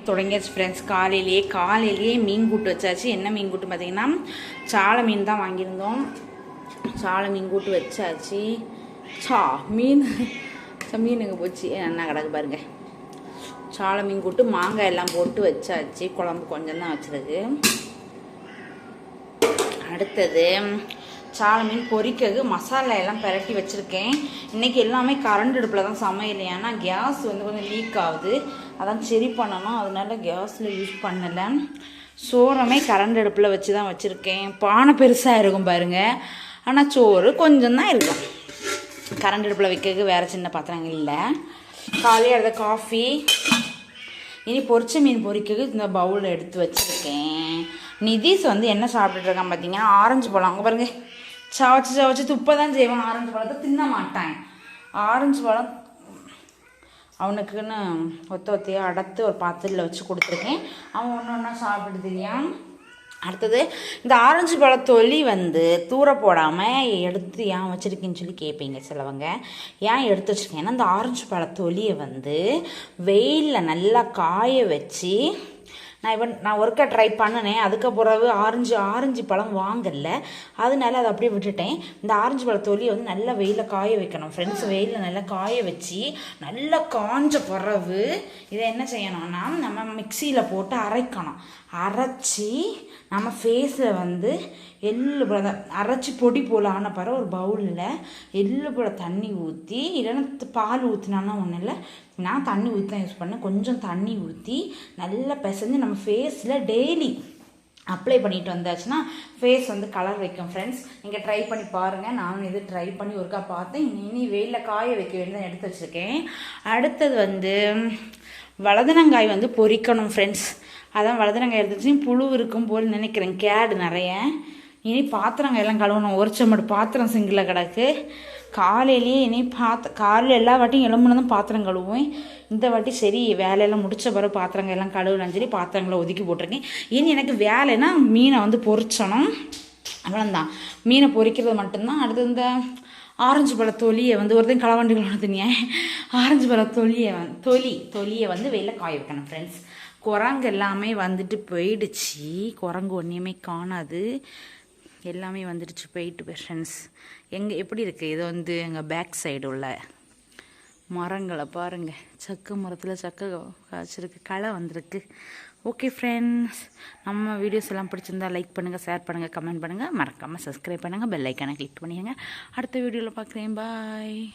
தொடங்கியாச்சு ஃப்ரெண்ட்ஸ். காலையிலேயே மீன் கூட்டு வச்சாச்சு. என்ன மீன் கூட்டு பார்த்தீங்கன்னா சாலை மீன் தான் வாங்கியிருந்தோம். சாலை மீன் கூட்டு வச்சாச்சு. மீனுங்க போச்சு என்ன கிடக்கு பாருங்க. சாலை மீன் கூட்டு மாங்காய் எல்லாம் போட்டு வச்சாச்சு. குழம்பு கொஞ்சம் தான் வச்சிருக்கு. அடுத்தது சாலை மீன் பொரிக்கிறது மசாலா எல்லாம் பரட்டி வச்சுருக்கேன். இன்றைக்கி எல்லாமே கரண்ட் அடுப்பில் தான் சமையல். ஏன்னா கேஸ் கொஞ்சம் லீக் ஆகுது, அதான் சரி பண்ணணும். அதனால கேஸில் யூஸ் பண்ணலை. சோறமே கரண்ட் அடுப்பில் வச்சு தான் வச்சுருக்கேன். பானை பெருசாக இருக்கும் பாருங்கள், ஆனால் சோறு கொஞ்சம் தான் இருக்கும். கரண்ட் அடுப்பில் வைக்கிறதுக்கு வேறு சின்ன பாத்திரங்கள் இல்லை. காலையில் எடுத்த காஃபி. இனி பொரிச்ச மீன் பொரிக்கிறதுக்கு இந்த பவுலில் எடுத்து வச்சுருக்கேன். நிதிஷ் என்ன சாப்பிட்டுருக்கான் பார்த்தீங்கன்னா ஆரஞ்சு பழம். அங்கே பாருங்க, சவச்சு துப்பை தான் செய்வான். ஆரஞ்சு பழத்தை தின்ன மாட்டான். ஆரஞ்சு பழம் அவனுக்குன்னு ஒத்தையாக அடத்து ஒரு பாத்திரத்தில் வச்சு கொடுத்துருக்கேன். அவன் ஒன்று ஒன்றா சாப்பிட்டு தெரியான். அடுத்தது இந்த ஆரஞ்சு பழத்தொலி தூர போடாமல் எடுத்து ஏன் வச்சுருக்கேன்னு சொல்லி கேட்பீங்க சிலவங்க. ஏன் எடுத்து வச்சுருக்கேன், இந்த ஆரஞ்சு பழத்தொலியை வெயிலில் நல்லா காய வச்சு நான் ஒருக்கா ட்ரை பண்ணினேன். அதுக்கு பிறகு ஆரஞ்சு பழம் வாங்கல, அதனால அதை அப்படியே விட்டுட்டேன். இந்த ஆரஞ்சு பழ தொலியை நல்லா வெயிலில் காய வைக்கணும் ஃப்ரெண்ட்ஸ். வெயிலில் நல்லா காய வச்சு நல்லா காஞ்ச பிறகு இதை என்ன செய்யணும்னா நம்ம மிக்சியில் போட்டு அரைக்கணும். அரைச்சி நம்ம ஃபேஸில் எள்ளு பழம் அரைச்சி பொடி போல் ஆன பிறகு ஒரு பவுலில் எள்ளு பழம் தண்ணி ஊற்றி, இல்லைன்னா பால் ஊற்றினான்னா ஒன்றும் இல்லை, நான் தண்ணி ஊற்றி தான் யூஸ் பண்ணேன். கொஞ்சம் தண்ணி ஊற்றி நல்லா பிசைஞ்சு நம்ம ஃபேஸில் டெய்லி அப்ளை பண்ணிட்டு வந்தாச்சுன்னா ஃபேஸ் கலர் வைக்கும் ஃப்ரெண்ட்ஸ். நீங்கள் ட்ரை பண்ணி பாருங்கள். நானும் இது ட்ரை பண்ணி ஒருக்கா பார்த்தேன். இனி வெயிலில் காய வைக்க வேண்டியதான் எடுத்து வச்சுருக்கேன். அடுத்தது வலதனங்காய் பொரிக்கணும் ஃப்ரெண்ட்ஸ். அதான் வலதனங்காய் எடுத்துச்சு. புழு இருக்கும் போல் நினைக்கிறேன், கேடு நிறைய. இனி பாத்திரங்கள் எல்லாம் கழுவணும். ஒரு சம்மடு பாத்திரம் சிங்கில் கிடக்கு. காலையிலேயே காலையில் எல்லா வாட்டியும் எலும்புன்னு தான் பாத்திரம் கழுவுவேன். இந்த வாட்டி சரி வேலையெல்லாம் முடித்த பிறகு பாத்திரங்கள் எல்லாம் கழுவலான்னு சொல்லி பாத்திரங்களை ஒதுக்கி போட்டிருக்கேன். இனி எனக்கு வேலைன்னா மீனை பொரிச்சணும், அவ்வளோந்தான். மீனை பொரிக்கிறது மட்டும்தான். அடுத்து இந்த ஆரஞ்சு பழ தொலியை ஒருத்தையும் களவாண்டுகளோட தனியாக ஆரஞ்சு பழ தொலியை வெளியில் காய வைக்கணும் ஃப்ரெண்ட்ஸ். குரங்கு எல்லாமே போயிடுச்சு. குரங்கு ஒன்றையுமே காணாது, எல்லாமே போயிட்டு ஃப்ரெண்ட்ஸ். எப்படி இருக்குது இது எங்கள் பேக் சைடு உள்ள மரங்களை பாருங்கள். சக்கு மரத்தில் சக்கை காய்ச்சிருக்கு, களை வந்திருக்கு. ஓகே ஃப்ரெண்ட்ஸ், நம்ம வீடியோஸ் எல்லாம் பிடிச்சிருந்தா லைக் பண்ணுங்கள், ஷேர் பண்ணுங்கள், கமெண்ட் பண்ணுங்கள், மறக்காமல் சப்ஸ்கிரைப் பண்ணுங்கள், பெல் ஐக்கானை கிளிக் பண்ணிடுங்க. அடுத்த வீடியோவில் பார்க்குறேன். பாய்.